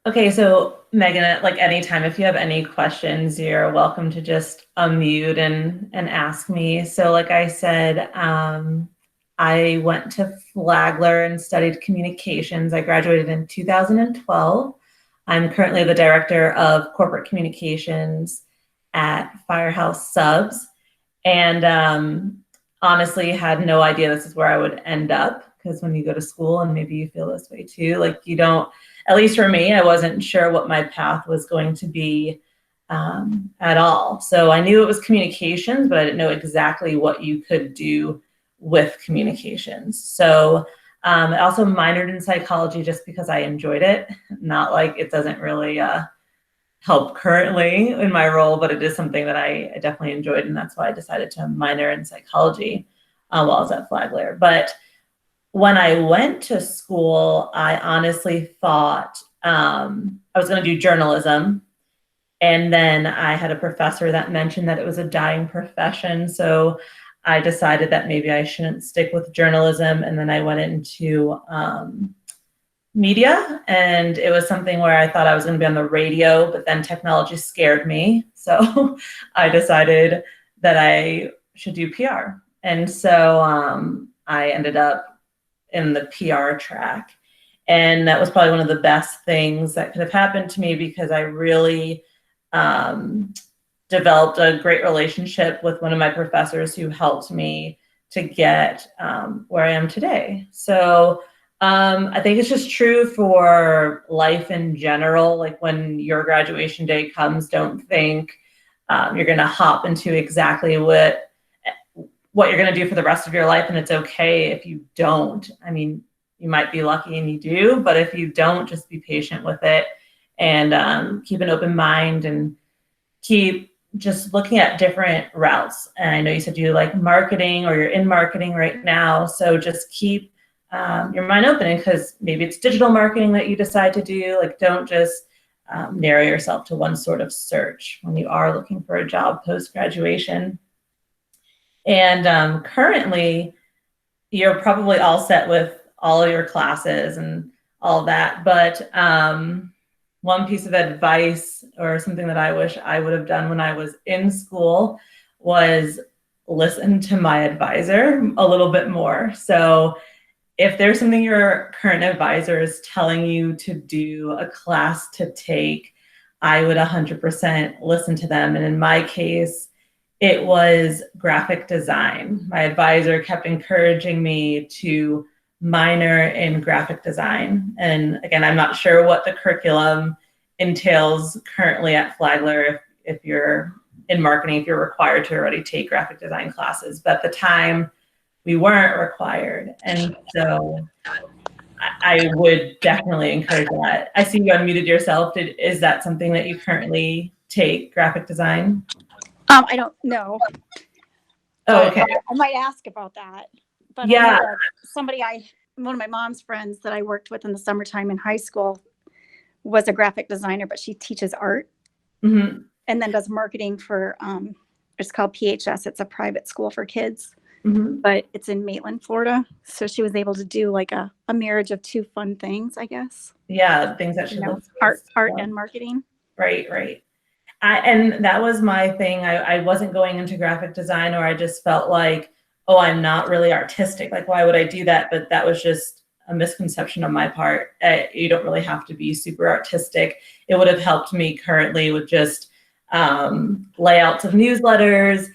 Okay, so Megan, like anytime, if you have any questions, you're welcome to just unmute and ask me. So like I said, I went to Flagler and studied communications. I graduated in 2012. I'm currently the director of corporate communications at Firehouse Subs. And honestly, had no idea this is where I would end up, because when you go to school, and maybe you feel this way too, like you don't, at least for me, I wasn't sure what my path was going to be at all. So I knew it was communications, but I didn't know exactly what you could do with communications. So I also minored in psychology just because I enjoyed it. Not like it doesn't really help currently in my role, but it is something that I definitely enjoyed, and that's why I decided to minor in psychology while I was at Flagler. But when I went to school, I honestly thought I was going to do journalism. And then I had a professor that mentioned that it was a dying profession. So I decided that maybe I shouldn't stick with journalism. And then I went into media, and it was something where I thought I was going to be on the radio, but then technology scared me. So I decided that I should do PR. And so I ended up in the PR track. And that was probably one of the best things that could have happened to me, because I really developed a great relationship with one of my professors who helped me to get where I am today. So I think it's just true for life in general. Like when your graduation day comes, don't think you're going to hop into exactly what you're going to do for the rest of your life. And it's okay if you don't. I mean, you might be lucky and you do, but if you don't, just be patient with it and keep an open mind and keep just looking at different routes. And I know you said you like marketing, or you're in marketing right now. So just keep your mind open, because maybe it's digital marketing that you decide to do. Like, don't just narrow yourself to one sort of search when you are looking for a job post-graduation. And currently, you're probably all set with all of your classes and all that. But one piece of advice, or something that I wish I would have done when I was in school, was listen to my advisor a little bit more. So if there's something your current advisor is telling you to do, a class to take, I would 100% listen to them. And in my case, it was graphic design. My advisor kept encouraging me to minor in graphic design. And again, I'm not sure what the curriculum entails currently at Flagler, if you're in marketing, if you're required to already take graphic design classes. But at the time, we weren't required. And so I would definitely encourage that. I see you unmuted yourself. Is that something that you currently take, graphic design? I don't know. Oh, okay. I might ask about that. But yeah, one of my mom's friends that I worked with in the summertime in high school was a graphic designer, but she teaches art mm-hmm. and then does marketing for, it's called PHS. It's a private school for kids, Mm-hmm. but it's in Maitland, Florida. So she was able to do like a marriage of two fun things, I guess. Yeah, things that should art and marketing. Right. And that was my thing. I wasn't going into graphic design, or I just felt like, oh, I'm not really artistic. Like, why would I do that? But that was just a misconception on my part. You don't really have to be super artistic. It would have helped me currently with just layouts of newsletters,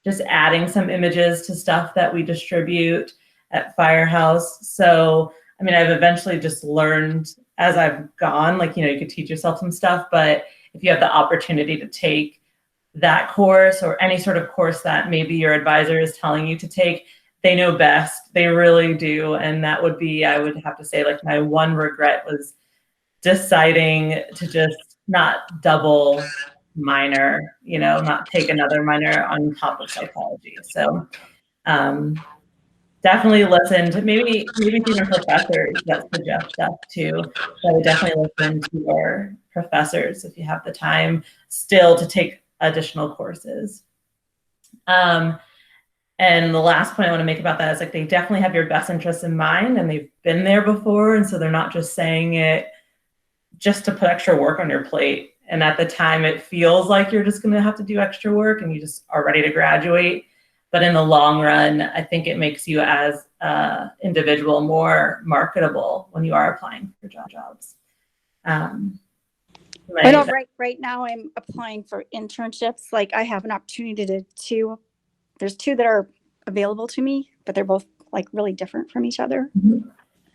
just adding some images to stuff that we distribute at Firehouse. So, I mean, I've eventually just learned as I've gone, like, you could teach yourself some stuff, but if you have the opportunity to take that course, or any sort of course that maybe your advisor is telling you to take, they know best. They really do. And that would be, I would have to say, like, my one regret was deciding to just not double minor, not take another minor on top of psychology. So definitely listen to maybe even professors that suggest stuff too. So I would definitely listen to your professors if you have the time still to take additional courses. And the last point I want to make about that is like they definitely have your best interests in mind, and they've been there before, and so they're not just saying it just to put extra work on your plate. And at the time, it feels like you're just going to have to do extra work, and you just are ready to graduate. But in the long run, I think it makes you as an individual more marketable when you are applying for jobs. I know right now I'm applying for internships. Like I have an opportunity to there's two that are available to me, but they're both like really different from each other. Mm-hmm.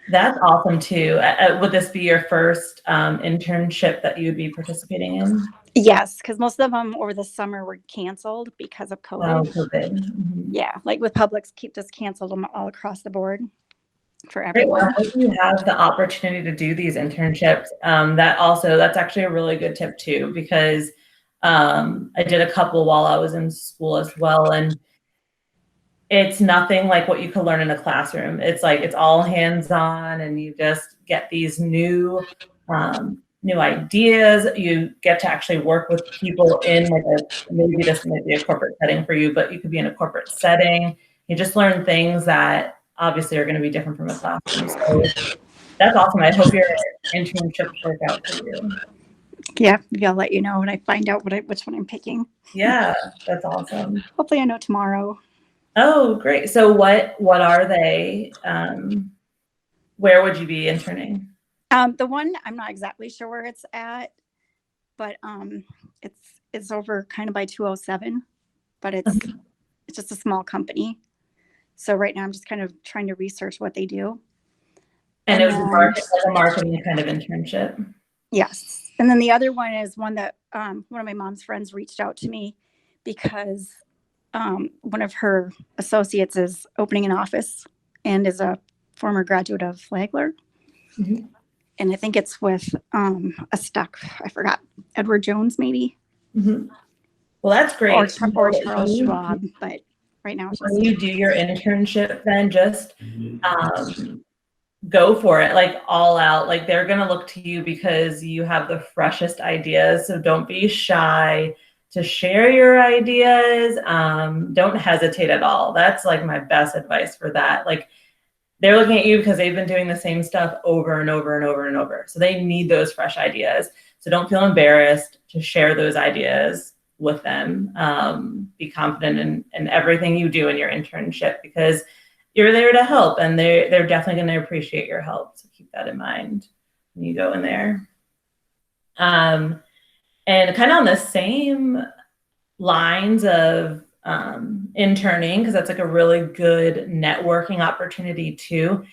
That's awesome too. Would this be your first internship that you would be participating in? Yes, because most of them over the summer were canceled because of COVID. Oh, COVID. Mm-hmm. Yeah, like with Publix, keep just canceled them all across the board for Great. everyone. Well, I hope you have the opportunity to do these internships. That's actually a really good tip too, because I did a couple while I was in school as well, and it's nothing like what you could learn in a classroom. It's like it's all hands-on, and you just get these new ideas. You get to actually work with people in like maybe this might be a corporate setting for you, but you could be in a corporate setting. You just learn things that obviously are going to be different from a classroom. So that's awesome. I hope your internships work out for you. Yeah, maybe I'll let you know when I find out which one I'm picking. Yeah, that's awesome. Hopefully I know tomorrow. Oh, great. So what are they? Where would you be interning? The one I'm not exactly sure where it's at, but it's over kind of by 207, but it's just a small company. So right now I'm just kind of trying to research what they do. And it was a marketing kind of internship. Yes. And then the other one is one that one of my mom's friends reached out to me because one of her associates is opening an office and is a former graduate of Flagler. Mm-hmm. And I think it's with I forgot, Edward Jones, maybe. Mm-hmm. Well, that's great. Or Charles Schwab, but right now it's just... When you do your internship, then just go for it, like all out. Like they're going to look to you because you have the freshest ideas. So don't be shy to share your ideas. Don't hesitate at all. That's like my best advice for that. Like they're looking at you because they've been doing the same stuff over and over and over and over. So they need those fresh ideas. So don't feel embarrassed to share those ideas with them. Be confident in everything you do in your internship because you're there to help, and they're definitely going to appreciate your help. So keep that in mind when you go in there. And kind of on the same lines of interning, because that's like a really good networking opportunity too.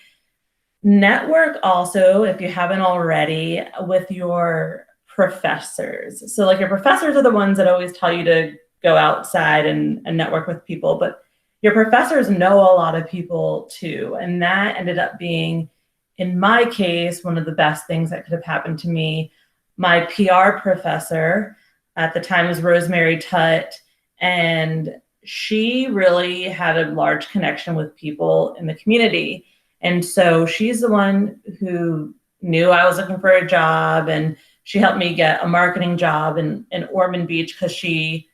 Network also, if you haven't already, with your professors. So like your professors are the ones that always tell you to go outside and network with people, but your professors know a lot of people too. And that ended up being, in my case, one of the best things that could have happened to me. My PR professor at the time was Rosemary Tutt, and she really had a large connection with people in the community. And so she's the one who knew I was looking for a job, and she helped me get a marketing job in Ormond Beach because she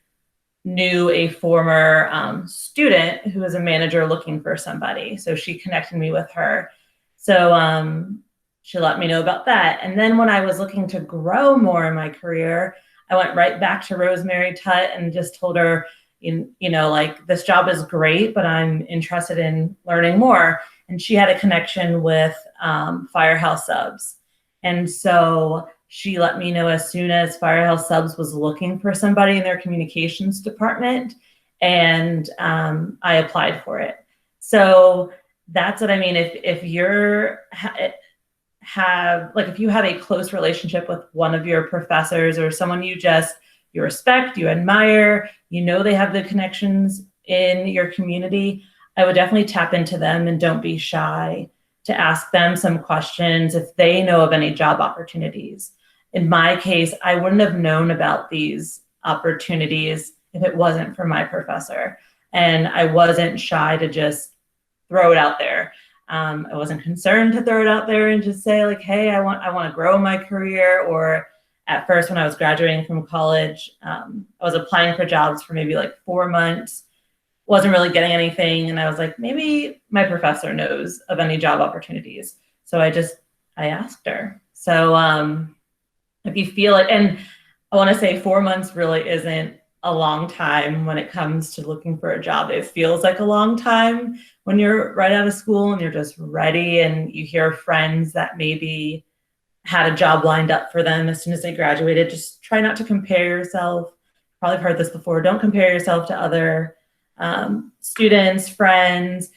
knew a former student who was a manager looking for somebody. So she connected me with her. So she let me know about that. And then when I was looking to grow more in my career, I went right back to Rosemary Tutt and just told her, you know, like, this job is great, but I'm interested in learning more. And she had a connection with Firehouse Subs. And so she let me know as soon as Firehouse Subs was looking for somebody in their communications department, and I applied for it. So that's what I mean. If you're if you have a close relationship with one of your professors or someone you respect, you admire, you know they have the connections in your community, I would definitely tap into them, and don't be shy to ask them some questions if they know of any job opportunities. In my case, I wouldn't have known about these opportunities if it wasn't for my professor. And I wasn't shy to just throw it out there. I wasn't concerned to throw it out there and just say like, hey, I want to grow my career. Or at first when I was graduating from college, I was applying for jobs for maybe like 4 months. wasn't really getting anything. And I was like, maybe my professor knows of any job opportunities. So I asked her. So if you feel it, and I want to say 4 months really isn't a long time when it comes to looking for a job. It feels like a long time when you're right out of school and you're just ready, and you hear friends that maybe had a job lined up for them as soon as they graduated. Just try not to compare yourself. Probably heard this before. Don't compare yourself to other students, friends.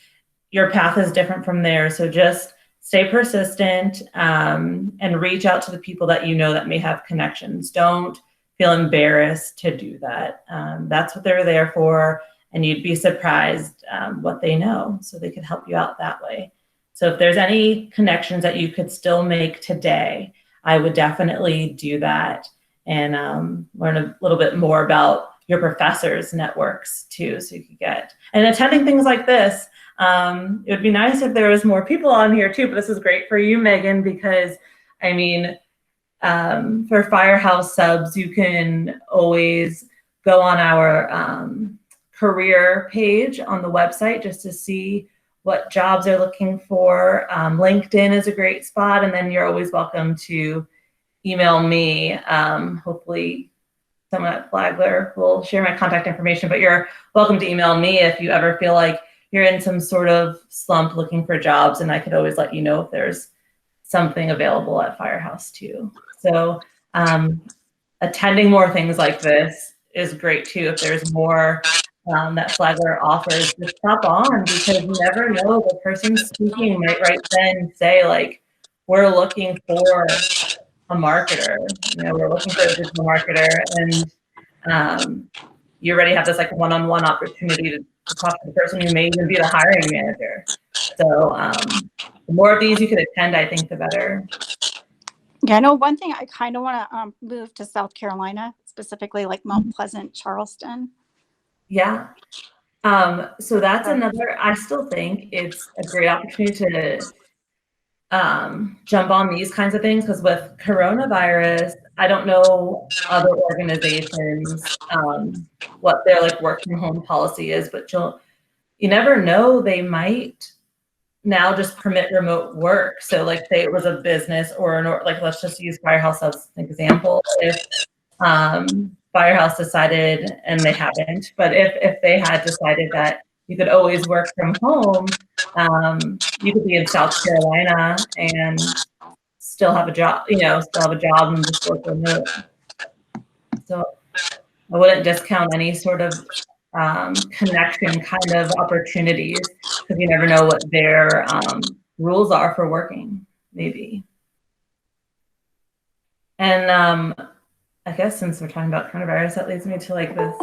Your path is different from theirs. So just stay persistent and reach out to the people that you know that may have connections. Don't feel embarrassed to do that. That's what they're there for. And you'd be surprised what they know. So they could help you out that way. So if there's any connections that you could still make today, I would definitely do that and learn a little bit more about your professors' networks too. So you could get, and attending things like this, it would be nice if there was more people on here too, but this is great for you, Megan, because I mean, for Firehouse Subs, you can always go on our career page on the website just to see what jobs they're looking for. LinkedIn is a great spot, and then you're always welcome to email me. Hopefully someone at Flagler will share my contact information, but you're welcome to email me if you ever feel like you're in some sort of slump looking for jobs, and I could always let you know if there's something available at Firehouse too. So attending more things like this is great too. If there's more that Flagler offers, just hop on, because you never know, the person speaking might right then say like, we're looking for a marketer, we're looking for a digital marketer, and you already have this like one-on-one opportunity to talk to the person who may even be the hiring manager. So the more of these you could attend, I think the better. Yeah, I know one thing, I kind of want to move to South Carolina, specifically like Mount Pleasant, Charleston. Yeah. So that's another, I still think it's a great opportunity to jump on these kinds of things, because with coronavirus, I don't know other organizations, what their like work from home policy is, but you never know, they might now just permit remote work. So like say it was a business or like, let's just use Firehouse as an example. If Firehouse decided, and they haven't, but if they had decided that you could always work from home, you could be in South Carolina and still have a job, and just work remote. So I wouldn't discount any sort of connection kind of opportunities, because you never know what their rules are for working, maybe. And I guess since we're talking about coronavirus, that leads me to like this.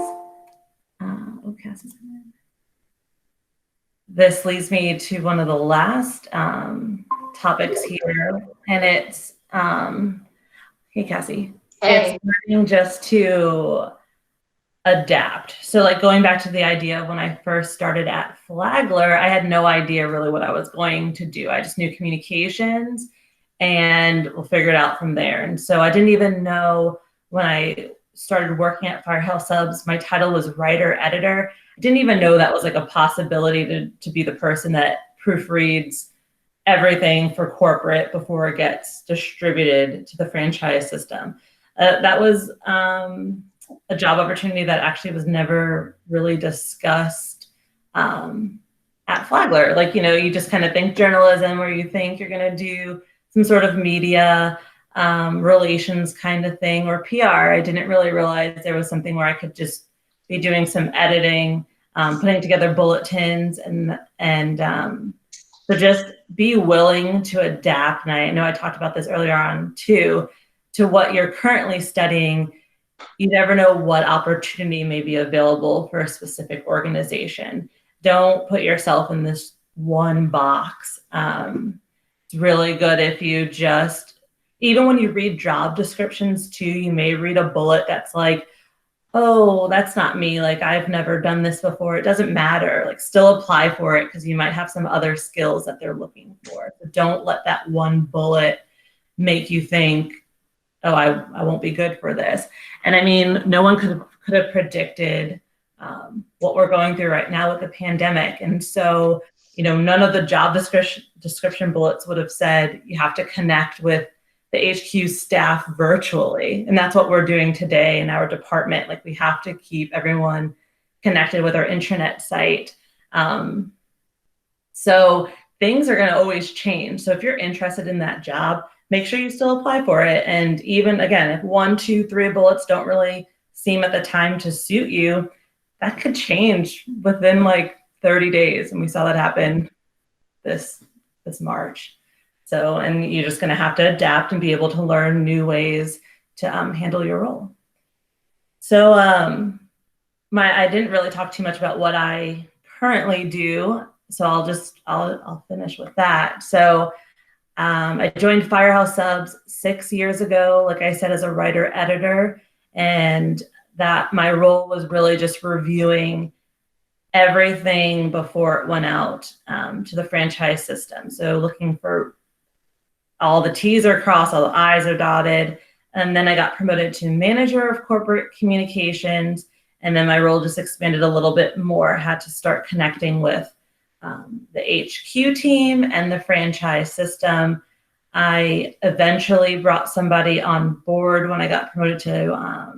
This leads me to one of the last topics here, and it's hey Cassie, hey. It's learning just to adapt. So like going back to the idea of when I first started at Flagler, I had no idea really what I was going to do. I just knew communications, and we'll figure it out from there. And so I didn't even know, when I started working at Firehouse Subs, my title was writer editor. I didn't even know that was like a possibility to be the person that proofreads everything for corporate before it gets distributed to the franchise system. That was a job opportunity that actually was never really discussed at Flagler. Like, you just kind of think journalism, or you think you're going to do some sort of media relations kind of thing, or PR. I didn't really realize there was something where I could just be doing some editing, putting together bulletins, and so just be willing to adapt. And I know I talked about this earlier on too, to what you're currently studying. You never know what opportunity may be available for a specific organization. Don't put yourself in this one box. It's really good if you just, even when you read job descriptions too, you may read a bullet that's like, oh, that's not me. Like, I've never done this before. It doesn't matter. Like, still apply for it, because you might have some other skills that they're looking for. So don't let that one bullet make you think, oh, I won't be good for this. And I mean, no one could have predicted what we're going through right now with the pandemic. And so, you know, none of the job description bullets would have said you have to connect with the HQ staff virtually. And that's what we're doing today in our department. Like, we have to keep everyone connected with our intranet site. So things are going to always change. So if you're interested in that job, make sure you still apply for it. And even, again, if 1, 2, 3 bullets don't really seem at the time to suit you, that could change within like 30 days. And we saw that happen this March. So, and you're just going to have to adapt and be able to learn new ways to handle your role. So I didn't really talk too much about what I currently do. So I'll finish with that. So I joined Firehouse Subs 6 years ago, like I said, as a writer editor, and that my role was really just reviewing everything before it went out to the franchise system. So looking for all the T's are crossed, all the I's are dotted. And then I got promoted to manager of corporate communications. And then my role just expanded a little bit more. I had to start connecting with the HQ team and the franchise system. I eventually brought somebody on board when I got promoted to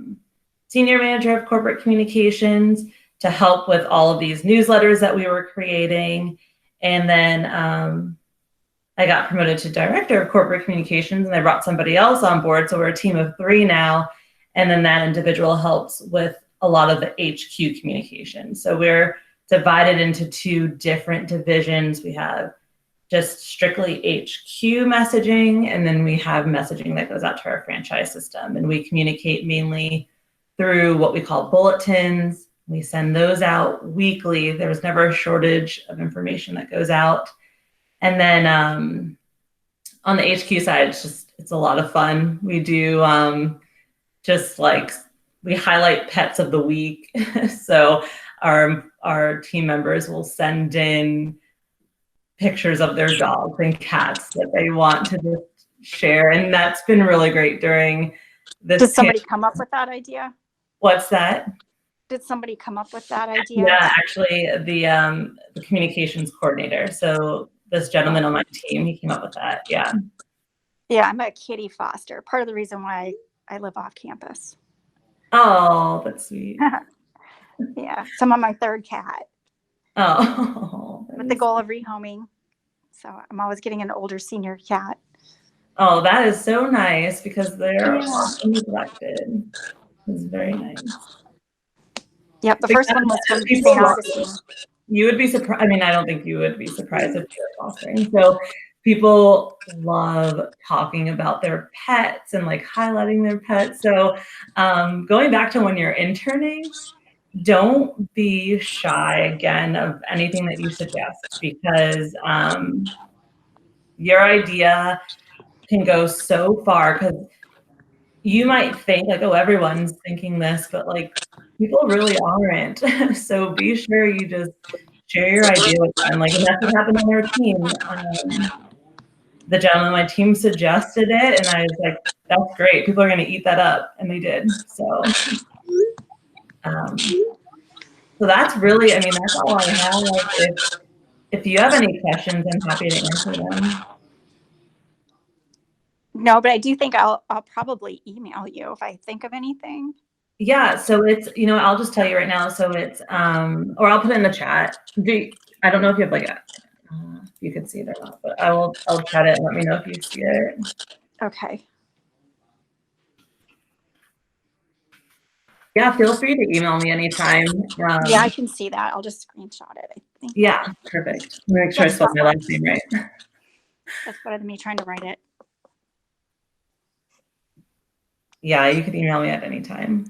senior manager of corporate communications to help with all of these newsletters that we were creating. And then I got promoted to director of corporate communications, and I brought somebody else on board. So we're a team of 3 now. And then that individual helps with a lot of the HQ communication. So we're divided into 2 different divisions. We have just strictly HQ messaging, and then we have messaging that goes out to our franchise system. And we communicate mainly through what we call bulletins. We send those out weekly. There's never a shortage of information that goes out. And then on the HQ side, it's a lot of fun. We do just like, we highlight pets of the week. So our team members will send in pictures of their dogs and cats that they want to just share. And that's been really great during this. Did somebody come up with that idea? What's that? Did somebody come up with that idea? Yeah, actually the communications coordinator. So this gentleman on my team, he came up with that. Yeah. Yeah, I'm a kitty foster. Part of the reason why I live off campus. Oh, that's sweet. Yeah, so I'm on my 3rd cat. Oh. With the goal of rehoming. So I'm always getting an older senior cat. Oh, that is so nice, because they're often neglected. It's very nice. Yep, the first one was from St. Augustine. You would be surprised. I mean, I don't think you would be surprised if you were fostering. So people love talking about their pets and like highlighting their pets. So going back to when you're interning, don't be shy again of anything that you suggest, because your idea can go so far, because you might think like, oh, everyone's thinking this, but like people really aren't. So be sure you just share your idea with them. Like, and that's what happened on our team. The gentleman on my team suggested it, and I was like, that's great. People are going to eat that up. And they did. So that's really, I mean, that's all I have. Like, if you have any questions, I'm happy to answer them. No, but I do think I'll probably email you if I think of anything. Yeah, so it's, you know, I'll just tell you right now. So it's, or I'll put it in the chat. I don't know if you have like you can see it or not, but I'll chat it and let me know if you see it. Okay. Yeah, feel free to email me anytime. Yeah, I can see that. I'll just screenshot it, I think. Yeah, perfect. Make sure I spelled my last name right. That's better than me trying to write it. Yeah, you can email me at any time.